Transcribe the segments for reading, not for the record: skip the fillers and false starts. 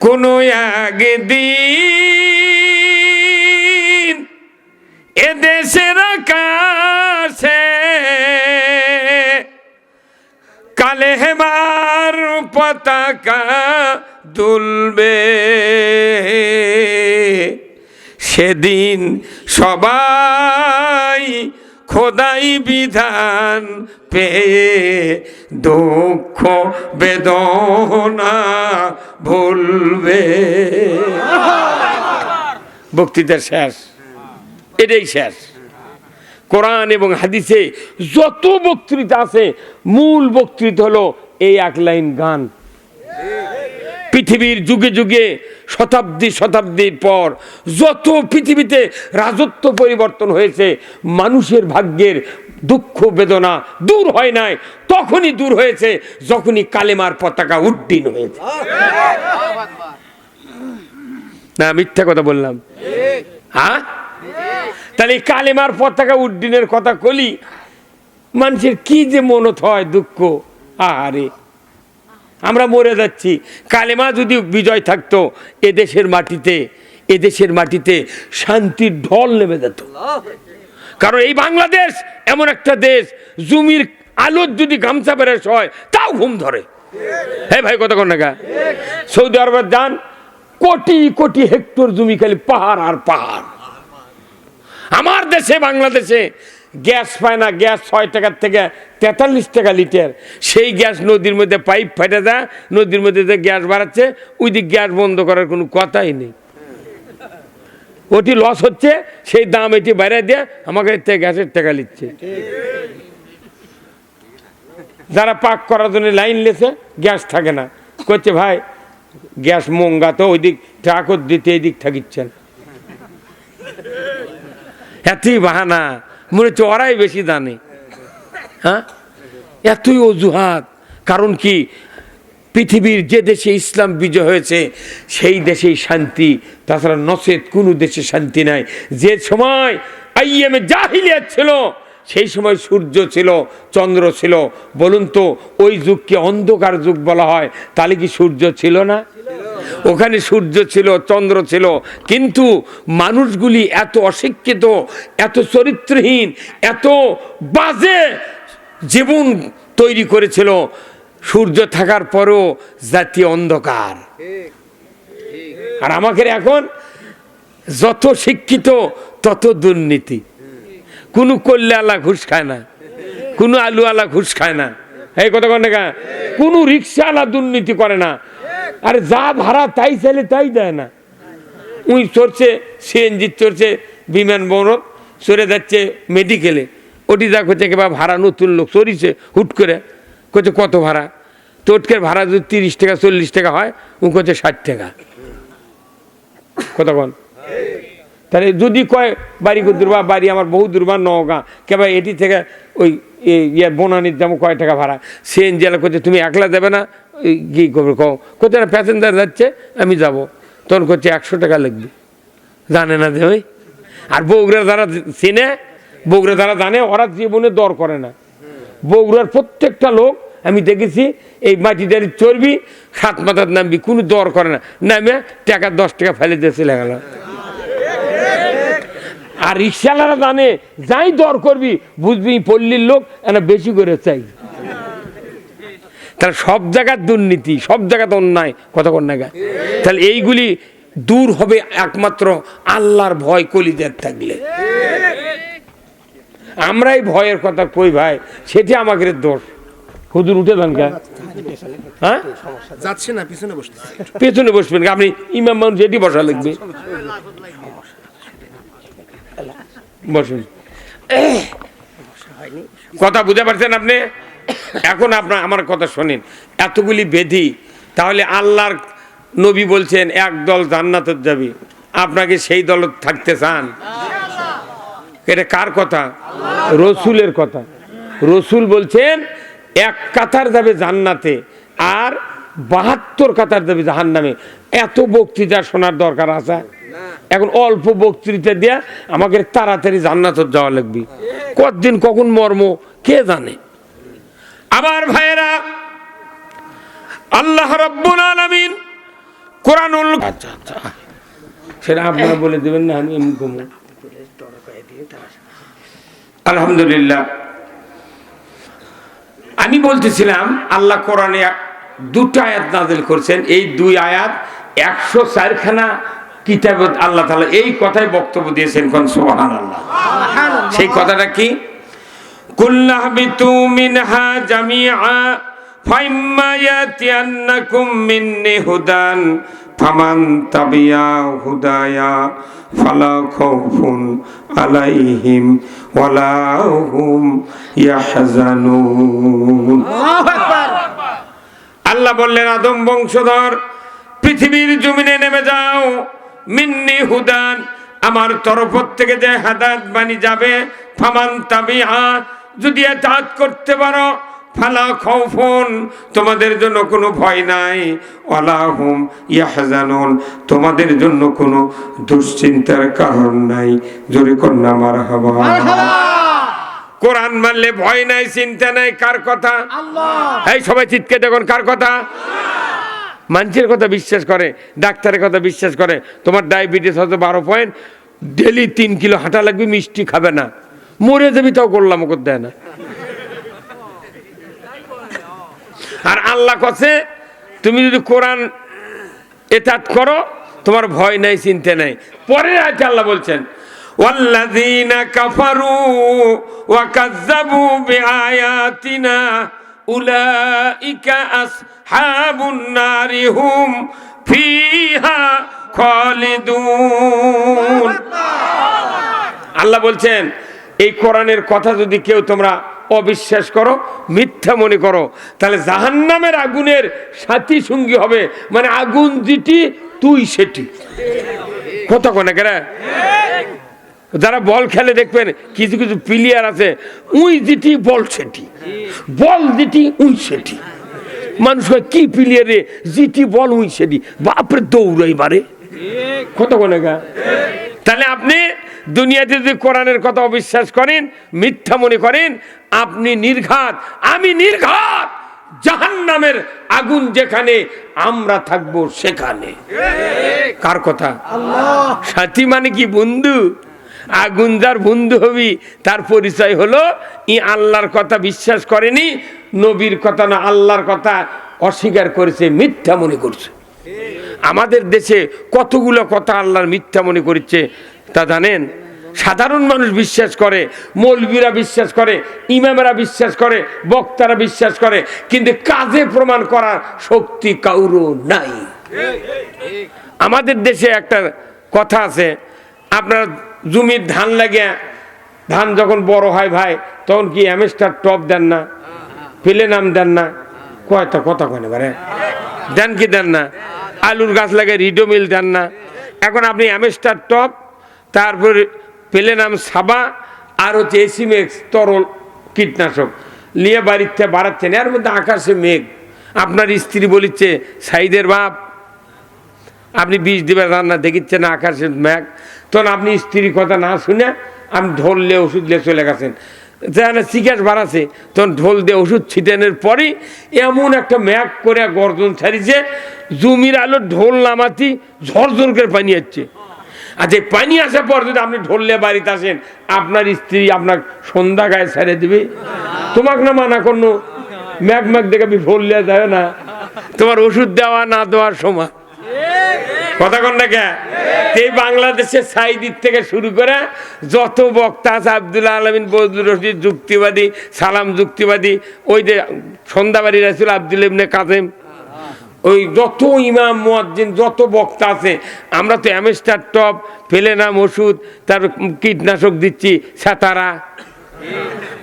কোনো একদিন এদেশের আকাশে কালেমার পতাকা দুলবে, সেদিন সবাই খোদাই বিধান পেয়ে দুঃখ বেদনা ভুলবে। বক্তৃতা শেষ, এটাই শেষ। কোরআন এবং হাদিসে যত বক্তৃতা আছে মূল বক্তৃতা হলো এই এক লাইন গান। পৃথিবীর যুগে যুগে শতাব্দী শতাব্দীর পর যত পৃথিবীতে রাজত্ব পরিবর্তন হয়েছে, মানুষের ভাগ্যের দুঃখ বেদনা দূর হয় নাই, তখনই দূর হয়েছে যখনই কালেমার পতাকা উড্ডীন হয়েছে। না মিথ্যা কথা বললাম? হ্যাঁ, তাহলে কালেমার পতাকা উড্ডীনের কথা কলি, মানুষের কি যে মনত হয় দুঃখ। আরে আমরা মরে যাচ্ছি, কালেমা যদি বিজয় থাকতো এদেশের মাটিতে শান্তির ঢল নেমে যেত। কারণ এই বাংলাদেশ এমন একটা দেশ, জমির আলোর যদি গামছা বেরোস হয় তাও ঘুম ধরে। হ্যাঁ ভাই, কথা কন না গা? সৌদি আরবের যান, কোটি কোটি হেক্টর জমি, খালি পাহাড় আর পাহাড়। আমার দেশে বাংলাদেশে গ্যাস পায় না, গ্যাস 6 টাকার থেকে 43 টাকা লিটার। সেই গ্যাস নদীর মধ্যে পাইপ ফেটে যায়, নদীর মধ্যে যে গ্যাস বাড়াচ্ছে ওই দিক গ্যাস বন্ধ করার কোনো কথাই নেই। ওটি লস হচ্ছে, সেই দাম এটি বাইরে দিয়ে আমাকে গ্যাসের টাকা নিচ্ছে। যারা পাক করার জন্য লাইন লেছে, গ্যাস থাকে না, করছে ভাই গ্যাস মঙ্গা, তো ওই দিক ট্রাকও দিতে এই দিক থাকিচ্ছেন। এতই বাহানা, মনে হচ্ছে ওরাই বেশি জানে। হ্যাঁ, এতই অজুহাত। কারণ কি, পৃথিবীর যে দেশে ইসলাম বিজয় হয়েছে সেই দেশেই শান্তি, তাছাড়া নচেত কোনো দেশে শান্তি নাই। যে সময় আইয়ামে জাহিলিয়াত ছিল সেই সময় সূর্য ছিল, চন্দ্র ছিল। বলুন তো, ওই যুগকে অন্ধকার যুগ বলা হয়, তাহলে কি সূর্য ছিল না? ওখানে সূর্য ছিল, চন্দ্র ছিল, কিন্তু মানুষগুলি এত অশিক্ষিত, এত চরিত্রহীন, এত বাজে জীবন তৈরি করেছিল, সূর্য থাকার পরও জাতীয় অন্ধকার। আর আমাদের এখন যত শিক্ষিত তত দুর্নীতি। কোনো কল্যাণওয়ালা ঘুষ খায় না, কোনো আলুওয়ালা ঘুষ খায় না। এই কথা কন না? কোনো রিক্সাওয়ালা দুর্নীতি করে না। আরে যা ভাড়া তাই চাইলে তাই দেয় না। উই চড়ছে সিএনজি, চড়ছে বিমান বন্দর, চড়ে যাচ্ছে মেডিকেলে, ওটি যা করছে বা ভাড়া নতুন লোক চড়িছে হুট করে, করছে কত ভাড়া? তোটকের ভাড়া যদি 30 টাকা 40 টাকা হয়, ও করছে 60 টাকা। কতক্ষণ? তাহলে যদি কয় বাড়ি দূরবা, বাড়ি আমার বহু দূরবা, নওগাঁ, কেবা এটি থেকে ওই বনানির যাবো, কয় টাকা ভাড়া? সিএনজি এলা করছে তুমি একলা যাবে না, কি করবে কও? কোথায় না প্যাসেঞ্জার যাচ্ছে, আমি যাব। তখন করছে 100 টাকা লাগবে। জানে না যে ওই, আর বগুড়া যারা চেনে, বগুড়া যারা জানে, ওরা জীবনে দর করে না। বগুড়ার প্রত্যেকটা লোক আমি দেখেছি, এই মাটিটারি চর্বি 7 মাথার নামবি, কোনো দর করে না, নামে টাকা 10 টাকা ফেলে দিয়েছে গেল। আর রিক্সাওয়ালারা জানে, যাই দর করবি বুঝবি পল্লীর লোক এনা বেশি করে চাই। তাহলে সব জায়গার দুর্নীতি, সব জায়গাতে অন্যায়, কথা কন না গা? তাহলে এইগুলি দূর হবে একমাত্র আল্লাহর ভয় কলিজার থাকলে। আমরাই ভয়ের কথা কই ভাই, সেটি আমাদের দোষ। হুজুর উঠে যান কে? হ্যাঁ, যাচ্ছে না, পিছনে বসতে। পেছনে বসবেন, আপনি ইমাম মানুষ, এটি বসা লাগবে। বসুন। কথা বুঝতে পারছেন আপনি? এখন আপনার আমার কথা শোনেন। এতগুলি বেধি, তাহলে আল্লাহর নবী বলছেন একদল জান্নাতে যাবে, আপনাকে সেই দল থাকতে চান? এটা কার কথা? রসুলের কথা। রসুল বলছেন 1 কাতার যাবে জান্নাতে, আর 72 কাতার যাবে জাহান্নামে। এত বক্তৃতা শোনার দরকার আছে? এখন অল্প বক্তৃতা দিয়া আমাকে তাড়াতাড়ি জান্নাতে যাওয়া লাগবে। কতদিন কখন মর্ম কে জানে। আবার ভাইয়েরা, আল্লাহ রাব্বুল আলামিন কোরআনুল আচ্ছা আচ্ছা সেটা আপনারা বলে দেবেন না, আমি এমনি কমু। আলহামদুলিল্লাহ, আমি বলতেছিলাম আল্লাহ কোরআনে দুটো আয়াত নাযিল করেছেন। এই দুই আয়াত 104 খানা কিতাবে আল্লাহ তাআলা এই কথাই বক্তব্য দিয়েছেন। কোন সুবহানাল্লাহ। সেই কথাটা কি? কুল্লাহবিতু মিনহা জামিআ ফাইম্মা ইয়াতিয়ান্নাকুম মিন্নি হুদান ফামান তাবিয়া হুদায়া ফালা খাউফুন আলাইহিম ওয়ালা হুম ইয়াহজানুন। আল্লাহ বললেন, আদম বংশধর পৃথিবীর জমিনে নেমে যাও, মিন্নি হুদান, আমার তরফ থেকে যে হেদায়েত বাণী যাবে, ফামান তাবিআ, যদি ইতাআত করতে পারো, ফালা খাউফুন, তোমাদের জন্য কোনো ভয় নাই, ওয়ালা হুম ইয়াহজানুন, তোমাদের জন্য কোনো দুশ্চিন্তার কারণ নাই। জোরে কন্যা মারহাবা। কোরআন মানলে ভয় নাই, চিন্তা নাই। কার কথা? আল্লাহ। এই সবাই চিৎকে দেখুন, কার কথা? মানুষের কথা বিশ্বাস করে, ডাক্তারের কথা বিশ্বাস করে। তোমার ডায়াবেটিস হয়তো 12 পয়েন্ট, ডেলি 3 কিলো হাঁটা লাগবে, মিষ্টি খাবে না, মরে যাবি, তাও করলাম করতে দেয় না। আর আল্লাহ কাছে তুমি যদি কোরআন ইতাআত করো, তোমার ভয় নাই, চিন্তা নাই। পরের আয়াতে আল্লাহ বলছেন, ওয়াল্লাযীনা কাফারু ওয়া কাযযাবু বিআয়াতিনা উলাইকা আসহাবুন নারি হুম ফিহা খালিদুন। আল্লাহ বলছেন, এই কোরআনের কথা যদি কেউ তোমরা অবিশ্বাস করো, মিথ্যা মনে করো, তাহলে জাহান্নামের আগুনের সাথী সঙ্গী হবে। মানে আগুন যেটি তুই সেটি। কত কোনে কেরা যারা বল খেলে দেখবেন, কিছু কিছু প্লেয়ার আছে, উই যেটি বল সেটি, বল যেটি উই সেটি। মানুষ কি প্লেয়ারে যেটি বল উই সেটি, বাপরে দৌড়াই মারে। কত কোনে গা। তাহলে আপনি দুনিয়াতে যদি কোরআনের কথা অবিশ্বাস করেন, মিথ্যা মনে করেন, আপনি নির্ঘাত, আমি নির্ঘাত। জাহান্নামের আগুন যেখানে, আমরা থাকবো সেখানে। কার কথা? আল্লাহ। সাথী মানে কি? বন্ধু। আগুন যার বন্ধু হবি, তার পরিচয় হলো ই আল্লাহর কথা বিশ্বাস করেনি, নবীর কথা না আল্লাহর কথা অস্বীকার করেছে, মিথ্যা মনে করছে। আমাদের দেশে কতগুলো কথা আল্লাহর মিথ্যা মনে করছে তা জানেন? সাধারণ মানুষ বিশ্বাস করে, মৌলবীরা বিশ্বাস করে, ইমামেরা বিশ্বাস করে, বক্তারা বিশ্বাস করে, কিন্তু কাজে প্রমাণ করার শক্তি কারো নাই। আমাদের দেশে একটা কথা আছে, আপনার জমির ধান লাগে, ধান যখন বড় হয় ভাই, তখন কি অ্যামেস্টার টপ দেন না, প্লেনাম দেন না? কয়টা কথা কয় না বারে, দেন কি দেন না? আলুর গাছ লাগে, রিডোমিল দেন না? এখন আপনি অ্যামেস্টার টপ, তারপর প্লেনাম সাবা, আর হচ্ছে এসিমেক্স তরল কীটনাশক নিয়ে বাড়িতে বাড়াচ্ছেন। এর মধ্যে আকাশে মেঘ, আপনার স্ত্রী বলিচ্ছে, সাইদের বাপ আপনি বিষ দিবে রান্না দেখিচ্ছেন না, আকাশে মেঘ। তখন আপনি স্ত্রীর কথা না শুনে আপনি ঢোল দিয়ে ওষুধ দিয়ে চলে গেছেন, যেখানে চিকাস বাড়াছে, তখন ঢোল দিয়ে ওষুধ ছিটানোর পরই এমন একটা মেঘ করে গর্জন ছাড়িছে, জমির আলো ঢোল নামাতি ঝরঝর করে পানি আসছে। আর যে পানি আসার পর যদি আপনি ঢোললে বাড়িতে আসেন, আপনার স্ত্রী আপনার সন্ধ্যা গায়ে ছেড়ে দিবে? তোমাকে না মানা করলো, ম্যাঘ ম্যাঘ দেখে আপনি ঢোললে যায় না, তোমার ওষুধ দেওয়া না দেওয়ার সময়। কথা কন না কে? এই বাংলাদেশের সাইদির থেকে শুরু করে যত বক্তা আছে, আব্দুল্লাহ আলমিন, বজলুর রশিদ যুক্তিবাদী, সালাম যুক্তিবাদী, ওই যে সন্ধ্যাবাড়ি রাসূল আব্দুল ইবনে কাসেম, ওই যত ইমাম মুয়াজ্জিন, যত বক্তা আছে, আমরা তো অ্যামেস্টার টপ, প্লেনাম ওষুধ, তার কীটনাশক দিচ্ছি, সাতারা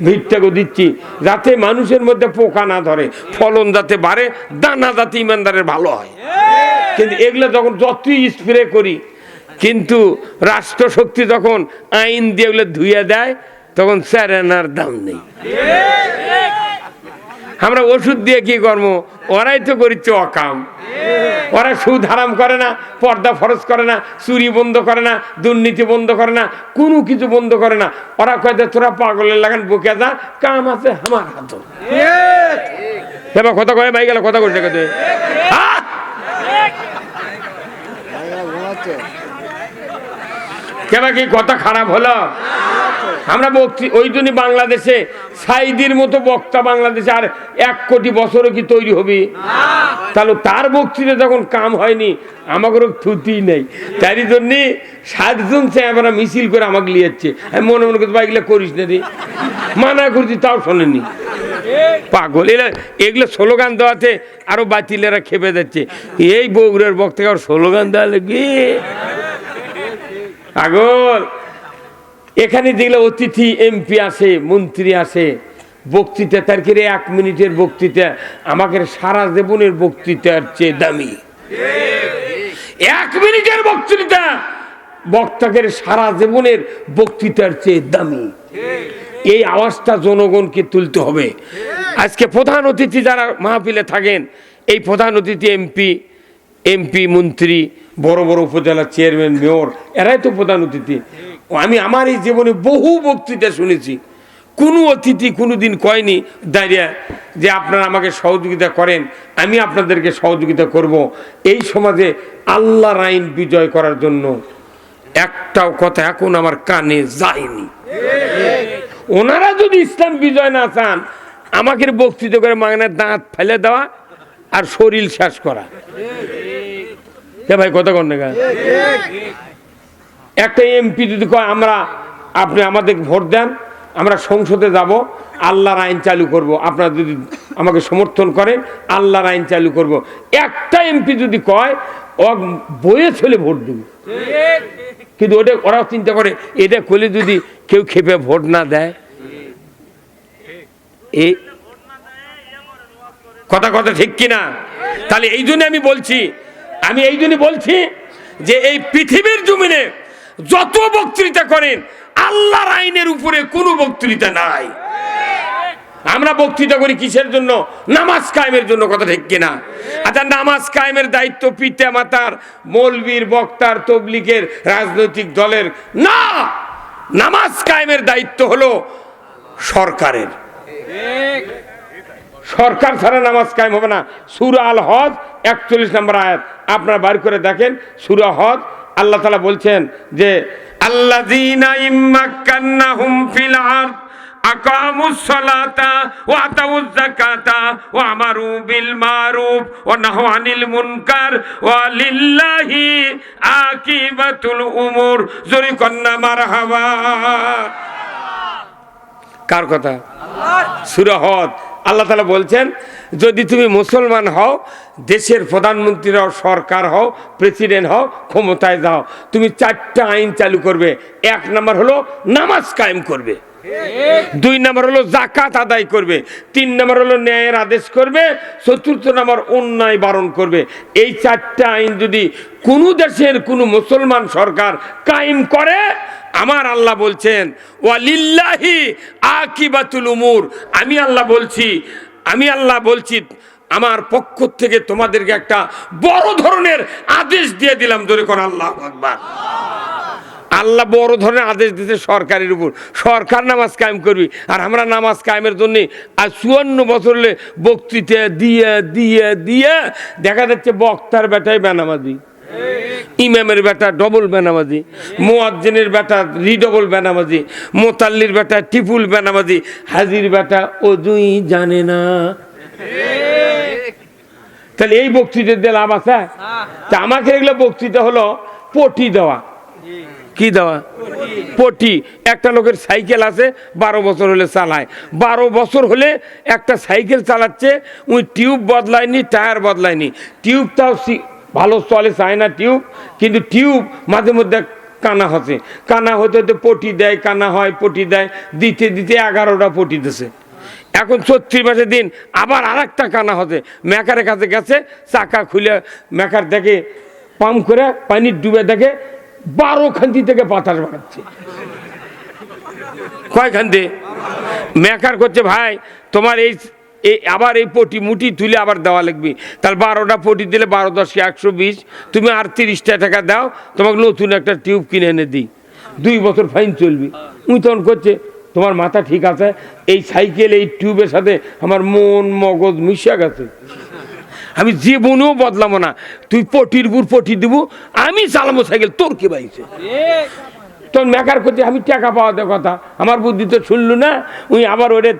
ভিটটাকে দিচ্ছি, যাতে মানুষের মধ্যে পোকা না ধরে, ফলন যাতে বাড়ে, দানা যাতে ইমানদারের ভালো হয়। কিন্তু এগুলো যখন যতই স্প্রে করি, কিন্তু রাষ্ট্রশক্তি যখন আইন দিয়ে এগুলো ধুয়ে দেয়, তখন স্যারেনার দাম নেই। আমরা ওষুধ দিয়ে কি করবো? ওরাই তো করিচ্ছে অকাম। ওরা সুদ হারাম করে না, পর্দা ফরজ করে না, চুরি বন্ধ করে না, দুর্নীতি বন্ধ করে না, কোনো কিছু বন্ধ করে না। ওরা কয় তোরা পাগলের লাগান বকে যা, কাম আছে আমার হাত। কথা কয় ভাই গেল, কথা কইছে কেবা কি কথা খারাপ হলো? আমরা ওই জন্য বাংলাদেশে সাইদির মতো বক্তা বাংলাদেশে আর 1 কোটি বছরও কি তৈরি হবে? তাহলে তার বক্তৃতা যখন কাম হয়নি আমাকে থুতি নেই, তারই জন্য 60 জন চেয়ারা মিছিল করে আমাকে লিয়েছে। আমি মনে মনে করছি এগুলো করিস না রে, মানা করছি তাও শোনেনি। পাগল এগুলো স্লোগান দেওয়াতে আরো বাতিলেরা খেপে যাচ্ছে। এই বগুড়ার বক্তাকে আর স্লোগান দেওয়া লাগবে পাগল। এখানে যেগুলো অতিথি এমপি আসে, মন্ত্রী আসে, বক্তৃতা তার কি 1 মিনিটের বক্তৃতা আমাকে সারা জীবনের বক্তৃতার চেয়ে দামি। 1 মিনিটের বক্তৃতা বক্তাকে সারা জীবনের বক্তৃতার চেয়ে দামি। এই আওয়াজটা জনগণকে তুলতে হবে। আজকে প্রধান অতিথি যারা মাহফিলে থাকেন, এই প্রধান অতিথি এমপি মন্ত্রী, বড় বড় উপজেলার চেয়ারম্যান, মেয়র, এরাই তো প্রধান অতিথি। আমি আমার এই জীবনে বহু বক্তৃতা শুনেছি, কোনো অতিথি কোনোদিন কয়নি দাঁড়িয়ে যে আপনারা আমাকে সহযোগিতা করেন, আমি আপনাদেরকে সহযোগিতা করব। এই সমাজে আল্লাহর আইন বিজয় করার জন্য একটাও কথা এখন আমার কানে যায়নি। ওনারা যদি ইসলাম বিজয় না চান, আমাকে বক্তৃতা করে মাগনার দাঁত ফেলে দেওয়া আর শরীর শেষ করা। ভাই কথা কন না, একটা এমপি যদি কয় আপনি আমাদের ভোট দেন, আমরা সংসদে যাব, আল্লাহর আইন চালু করব, আপনারা যদি আমাকে সমর্থন করেন আল্লাহর আইন চালু করব। একটা এমপি যদি কয় বইয়ে চলে ভোট দেব, কিন্তু ওরাও চিন্তা করে এটা করলে যদি কেউ খেপে ভোট না দেয়। এই কথা ঠিক কিনা? তাহলে এই জন্য আমি বলছি যে এই পৃথিবীর জমিনে যত বক্তৃতা করেন আল্লাহর আইনের উপরে কোনো বক্তৃতা নাই। আমরা বক্তৃতা করি কিসের জন্য? নামাজ কায়েমের জন্য। কথা ঠিক কিনা? আচ্ছা, নামাজ কায়েমের দায়িত্ব পিতা মাতার, মৌলবীর, বক্তার, তবলিগের, রাজনৈতিক দলের না। নামাজ কায়েমের দায়িত্ব হলো সরকারের। সরকার ছাড়া নামাজ কায়েম হবে না। সূরা আল হজ 41 নম্বর আয়াত আপনারা বার করে দেখেন। সূরা হজ আল্লাহ তাআলা বলছেন যে আল্লাযীনা ইম্মাক্কান্নাহুম ফিল আরদ আকামুস সালাতা ওয়া আতাউজ যাকাতা ওয়া আমারু বিল মারুফ ওয়া নাহু আনিল মুনকার ওয়া লিল্লাহি আকিবাতুল উমুর। জোরে কন্না মারহাবা। কার কথা? সূরা হজ। আল্লাহ তাআলা বলছেন যদি তুমি মুসলমান হও, দেশের প্রধানমন্ত্রী হও, সরকার হও, প্রেসিডেন্ট হও, ক্ষমতায় যাও, তুমি 4টা আইন চালু করবে। 1 নম্বর হলো নামাজ কায়েম করবে, 2 নম্বর হলো যাকাত আদায় করবে, 3 নম্বর হলো ন্যায়ের আদেশ করবে, 4র্থ নম্বর অন্যায় বারণ করবে। এই 4টা আইন যদি কোনো দেশের কোনো মুসলমান সরকার কায়েম করে, আমার আল্লাহ বলছেন ওয়ালিল্লাহি আকিবাতুল উমুর, আমি আল্লাহ বলছি আমার পক্ষ থেকে তোমাদেরকে একটা বড় ধরনের আদেশ দিয়ে দিলাম। ধরে কোন আল্লাহু আকবার। আল্লাহ বড় ধরনের আদেশ দিতে সরকারের উপর। সরকার নামাজ কায়েম করবি, আর আমরা নামাজ কায়েমের জন্য আজ 54 বছর হলে বক্তৃতা দিয়ে দিয়ে দিয়ে দেখা যাচ্ছে বক্তার বেটায় বেনামাজি, ইমামের বেটা ডবল বেনামাজি, মুয়াজ্জিনের বেটা রিডবল বেনামাজি, মোতাল্লির বেটা টিপুল বেনামাজি, হাজির বেটা ওযুই জানে না। তাহলে এই বক্তৃতা দিয়ে লাভ আছে? তা আমাকে এগুলো বক্তৃতা হলো পটি দেওয়া। কি দেওয়া? পটি। একটা লোকের সাইকেল আছে, 12 বছর হলে চালায়। 12 বছর হলে একটা সাইকেল চালাচ্ছে, ওই টিউব বদলায়নি, টায়ার বদলায়নি। টিউবটাও ভালো চলে, চায় না টিউব, কিন্তু টিউব মাঝে মধ্যে কানা হচ্ছে। কানা হতে হতে পটি দেয়, কানা হয়, পটি দেয়, দিতে দিতে 11টা পটি দিছে। এখন 34 মাসের দিন আবার আরেকটা কানা হচ্ছে। মেকারের কাছে গেছে, চাকা খুলে মেকার দেখে পাম্প করে পানি ডুবে দেখে 12 খান্তি থেকে বাতাস বাড়াচ্ছে। কয় খান্তি? মেকার করছে ভাই তোমার এই আবার এই পটি মুটি তুলে আবার দেওয়া লাগবে। তাহলে 12টা পটি দিলে 12 10 120, তুমি আর 30টা টাকা দাও, তোমাকে নতুন একটা টিউব কিনে এনে দিই, 2 বছর ফাইন চলবে। উনি তখন করছে তোমার মাথা ঠিক আছে, এই সাইকেল এই টিউবের সাথে আমার মন মগজ মিশে গেছে। আমি জীবনেও বদলাবো না, তুই পটির উপর পটি দিব, আমি চালাবো সাইকেল, তোর কি বাইছে? তোর মেকার করতে আমি টাকা পাওয়া দেওয়ার কথা, আমার বুদ্ধি তো শুনলু না। উনি আবার ওরে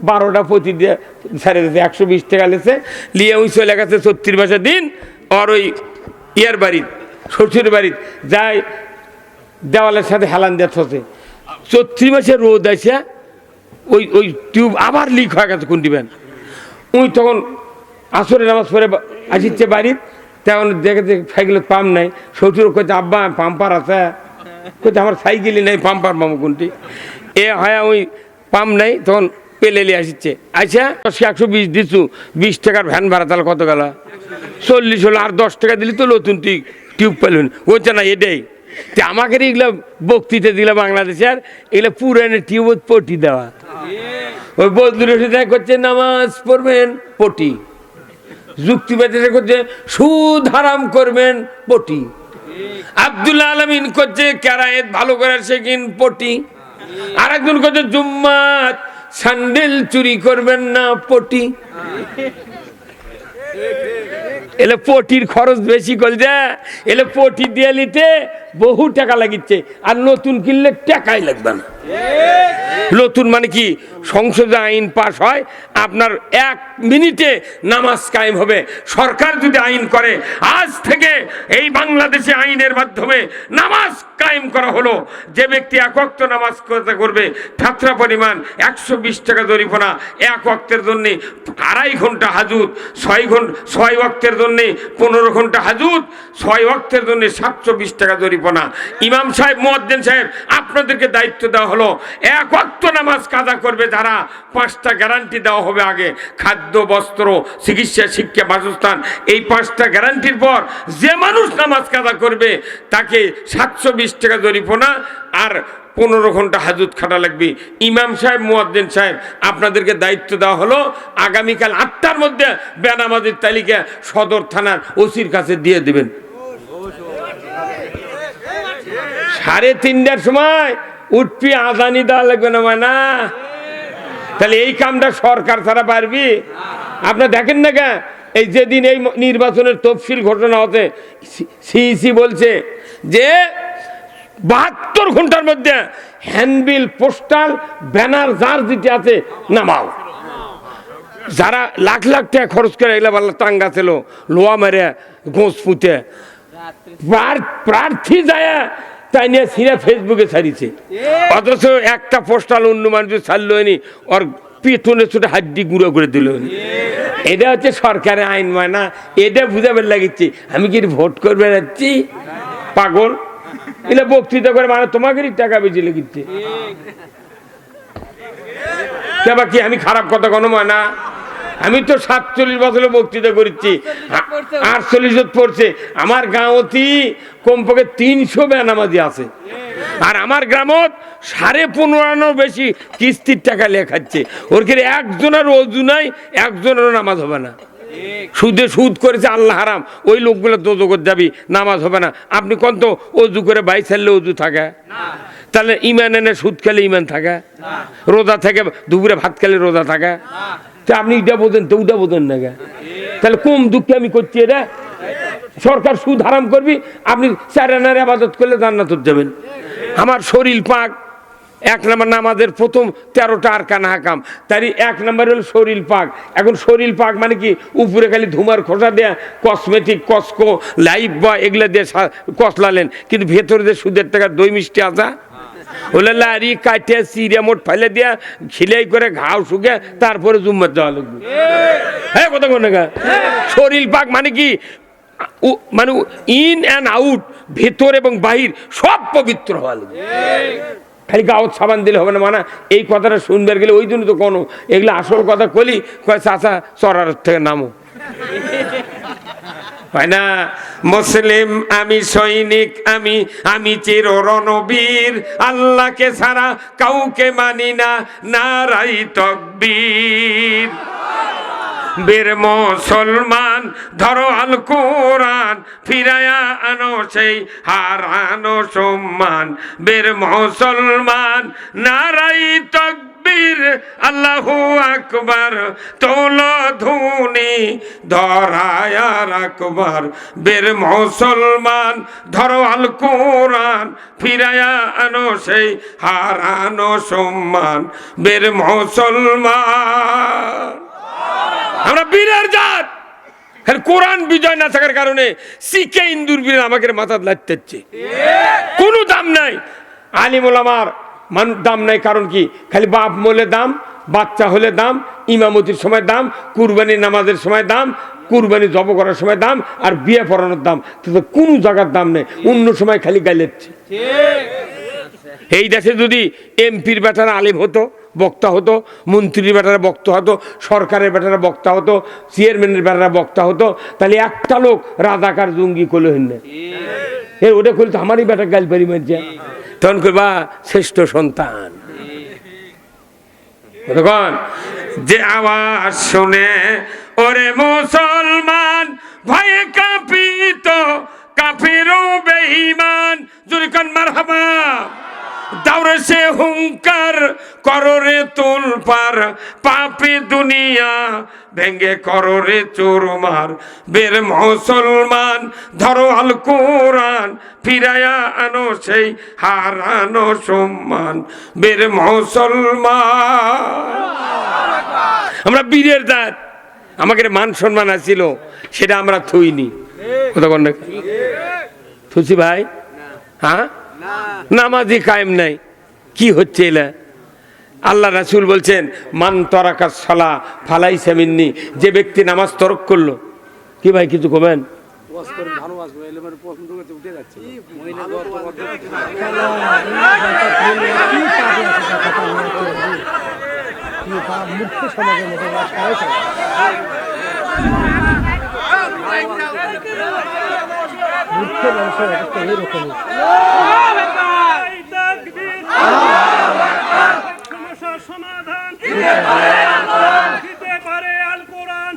12টা পতি দিয়ে ছেড়ে দিতে 120 টাকা লেছে, নিয়ে ওই চলে গেছে 36 মাসের দিন আর ওই ইয়ার বাড়ির শ্বশুর বাড়ির যাই দেওয়ালের সাথে হেলান দিয়ে থসে। 34 মাসে রোদ আসে, ওই ওই টিউব আবার লিক হয়ে গেছে কোন দিবেন। ওই তখন আসরে নামাজ পড়ে আসিচ্ছে বাড়ির, তখন দেখেছে সাইকেলের পাম্প নাই। শ্বশুর কইতে আব্বা পাম্পার আছে, কইতে আমার সাইকেলই নেই, পাম্পার পাম্প কোনটি? এ হয় ওই পাম্প নাই, তখন পেলেলি আসিচ্ছে। আচ্ছা 120 দিছু, 20 টাকার ভ্যান ভাড়া, তাহলে কত গেল? 40 হলো, আর 10 টাকা দিলি তো নতুন টিউব পেলেন। বলছে না এটাই আমাকে এগুলো বক্তৃতা দিল বাংলাদেশে, আর এগুলো পুরানো টিউব পটি দেওয়া। ওই বদলুর রশিদ করছে নামাজ পড়বেন পটি, যুক্তিবাদী করছে সুদ হারাম করবেন পটি, আব্দুল্লাহ আলমিন করছে কেরায়েত ভালো করে শেখেন পটি, আর একজন করছে জুম্মাত স্যান্ডেল চুরি করবেন না পটি। এলে পটির খরচ বেশি করছে, এলে পটি দিয়ে নিতে বহু টাকা লাগিচ্ছে, আর নতুন কিনলে টাকাই লাগবে না। নতুন মানে কি, সংসদে আইন পাশ হয়, আপনার 1 মিনিটে নামাজ কায়েম হবে। সরকার যদি আইন করে, আজ থেকে এই বাংলাদেশে আইনের মাধ্যমে নামাজ কায়েম করা হলো, যে ব্যক্তি 1 ওয়াক্ত নামাজ করবে ফাতরা পরিমাণ 120 টাকা জরিমানা, 1 ওয়াক্তের জন্য 2.5 ঘন্টা হাজুত, 6 ওয়াক্তের জন্য 15 ঘন্টা হাজুত, 6 ওয়াক্তের জন্য 720 টাকা জরিমানা। ইমাম সাহেব, মুয়াজ্জিন সাহেব, আপনাদেরকে দায়িত্ব দেওয়া হলো 1 ওয়াক্ত নামাজ কাজা করবে যারা, 5টা গ্যারান্টি দেওয়া হবে আগে, খাদ্য, বস্ত্র, চিকিৎসা, শিক্ষা, বাসস্থান। এই 5টা গ্যারান্টির পর যে মানুষ নামাজ কাজা করবে তাকে 720 টাকা জরিমানা আর 15 ঘন্টা হাজুত খাটা লাগবে। ইমাম সাহেব, মুয়াজ্জিন সাহেব, আপনাদেরকে দায়িত্ব দেওয়া হলো আগামীকাল 8টার মধ্যে বেনামাজির তালিকা সদর থানার ওসির কাছে দিয়ে দেবেন। 3:30টার সময় উঠবি, আজানি দেওয়া লাগবে না না? তাহলে এই কামটা সরকার ছাড়া পারবি? আপনার দেখেন না কেন, এই যেদিন এই নির্বাচনের তফসিল ঘোষণা হতে, সিইসি বলছে যে 72 ঘন্টার মধ্যে হ্যান্ডবিল, পোস্টাল, ব্যানার যার যেটি আছে নামাও। যারা লাখ লাখ টাকা খরচ করে এগুলা বললো টাঙ্গা ছিল, লোয়া মারে, গোঁস পুঁতে, প্রার্থী যায় তাই নিয়ে সিরা ফেসবুকে ছাড়িছে, অথচ একটা পোস্টাল অন্য মানুষ ছাড়লো নি, ওর পেটনে ছোট হাড্ডি গুঁড়ো করে দিল। এটা হচ্ছে সরকারের আইন, মানে না? এটা বুঝাবার লাগিচ্ছে আমি কি ভোট করবে যাচ্ছি? পাগল, এটা বক্তৃতা করে মানে তোমাকেই টাকা বেশি লেগেছে। কেবা কি আমি খারাপ কথা কোনো মানে না? আমি তো 47 বছরে বক্তৃতা করেছি, 48 পড়ছে। আমার গাঁৱতি কমপক্ষে 300 বেনামাজি আছে, আর আমার গ্রামত 15.5 বেশি কিস্তির টাকা লেখাচ্ছে। ওর কি একজনের অজু নাই, একজনেরও নামাজ হবে না। সুদে সুদ করেছে আল্লাহ হারাম, ওই লোকগুলো দোজখত যাবি, নামাজ হবে না। আপনি কোন তো অজু করে বাই ছাড়লে অজু থাকে? তাহলে ইমান এনে সুদ খেলে ইমান থাকে? রোজা থেকে দুপুরে ভাত খেলে রোজা থাকে? তা আপনি এটা বোঝেন তো ওটা বোঝেন না? তাহলে কম দুঃখে আমি করছি এটা? সরকার সুদ হারাম করবি, আপনি 4 আনার ইবাদত করলে জান্নাতে যাবেন। আমার শরীর পাক, 1 নম্বর নামাজের প্রথম 13টা আরকান হাকাম, তারই 1 নম্বর হলো শরীর পাক। এখন শরীর পাক মানে কি, উপরে খালি ধুমার খোসা দেয়া কসমেটিক, কসকো, লাইফ বয় এগুলো দিয়ে কসলালেন, কিন্তু ভেতরে যে সুদের টাকা দই মিষ্টি আসা ওলা লারি কাটিয়া চিড়িয়া মোট ফেলে দিয়া খিলাই করে ঘাও শুকে তারপরে জুম্মার যাওয়া লাগবে। হ্যাঁ, কথা কোন শরীর পাক মানে কি, মানে ইন অ্যান্ড আউট, ভেতর এবং বাহির সব পবিত্র হওয়া লাগবে। খালি গাওত সাবান দিলে হবে না মানে? এই কথাটা শুনবার গেলে ওই জন্য তো কোনো এগুলো আসল কথা কলি কয় চাচা চরার থেকে নামো হয় না। মুসলিম আমি, সৈনিক আমি, আমি চির রণবীর, আল্লাহকে ছাড়া কাউকে মানি না, নারাই তাকবীর। বীর মুসলমান ধরো আল কোরআন, ফিরায়া আনো সেই হারানো সম্মান। বীর মুসলমান নারাই তাকবীর। তাকবীর আল্লাহু আকবার তোল ধুনি ধরায়া রাখবার বের মুসলমান ধরো আল কোরআন ফিরায়া আনো সেই হারানো সম্মান বের মুসলমান। আমরা বীরের জাত, কোরআন বিজয় না থাকার কারণে শিখে ইন্দুর বীর আমাকে মাথা লাগতেছে, কোনো দাম নাই। আলিম ওলামার দাম নাই, কারণ কি খালি বাপ মলে দাম, বাচ্চা হলে দাম, ইমামতির সময় দাম, কুরবানি নামাজের সময় দাম, কুরবানি জব করার সময় দাম, আর বিয়ে পড়ানোর দাম, তো কোনো জায়গার দাম নেই। অন্য সময় খালি গাইলেচ্ছে। এই দেশে যদি এমপির বেটারা আলিম হতো, বক্তা হতো, মন্ত্রীর বেটারা বক্তা হতো, সরকারের বেটারা বক্তা হতো, চেয়ারম্যানের বেটারা বক্তা হতো, তাহলে একটা লোক রাজাকার জঙ্গি করলে হইন না, ওটা করলে তো আমারই বেটা গাইল পারি মারছে, তখন করবা শ্রেষ্ঠ সন্তান। যে আওয়াজ শুনে ওরে মুসলমান ভয়ে কাঁপিত কাফিরও বেঈমান, জোরে কান মারহাবা। দাউরে সে হুঙ্কার কররে তুলপার পাপি দুনিয়া ভেঙ্গে কররে চোরমার বের মুসলমান ধরো আল কোরআন ফিরায়া আনো সেই হারানো সম্মান বের মুসলমান। আমরা বীরের জাত, আমাকে মান সম্মান আছিল সেটা আমরা থইনি, কথা বল না থুসি ভাই? হ্যাঁ, নামাজি কায়েম নাই, কি হচ্ছে এলা? আল্লাহ রাসূল বলছেন মান তরাকা সালা ফালাইসা মিন্নি, যে ব্যক্তি নামাজ তরক করলো। কি ভাই কিছু কবেন? সমাধান দিতে পারে আল কোরআন।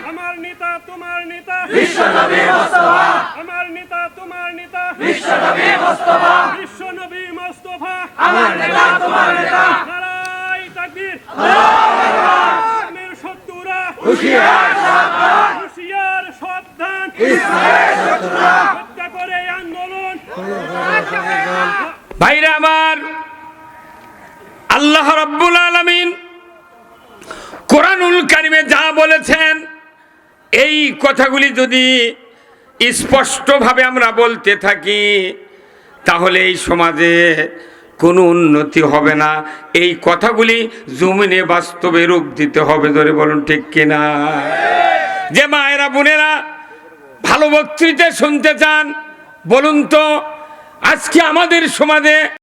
আমার নেতা তোমার নেতা বিশ্বনবী মুস্তাফা, আমার নেতা তোমার নেতা বিশ্বনবী মুস্তাফা, বিশ্বনবী মুস্তাফা আমার নেতা তোমার নেতা। নারায়ে তাকবীর, আল্লাহু আকবার। আমির শত্রুরা হুঁশিয়ার সাবধান, হুঁশিয়ার সাবধান, ইসলামের শত্রুরা হত্যা করে আন্দোলন। ভাইরা আমার, আল্লাহ রাব্বুল আলামিন কোরআনুল কারিমে যা বলেছেন, এই কথাগুলি যদি স্পষ্টভাবে আমরা বলতে থাকি তাহলে এই সমাজে কোনো উন্নতি হবে না। এই কথাগুলি জমিনে বাস্তবে রূপ দিতে হবে, ধরে বলুন ঠিক কিনা? যে মায়েরা বোনেরা ভালো বক্তৃতা শুনতে চান, বলুন তো আজকে আমাদের সমাজে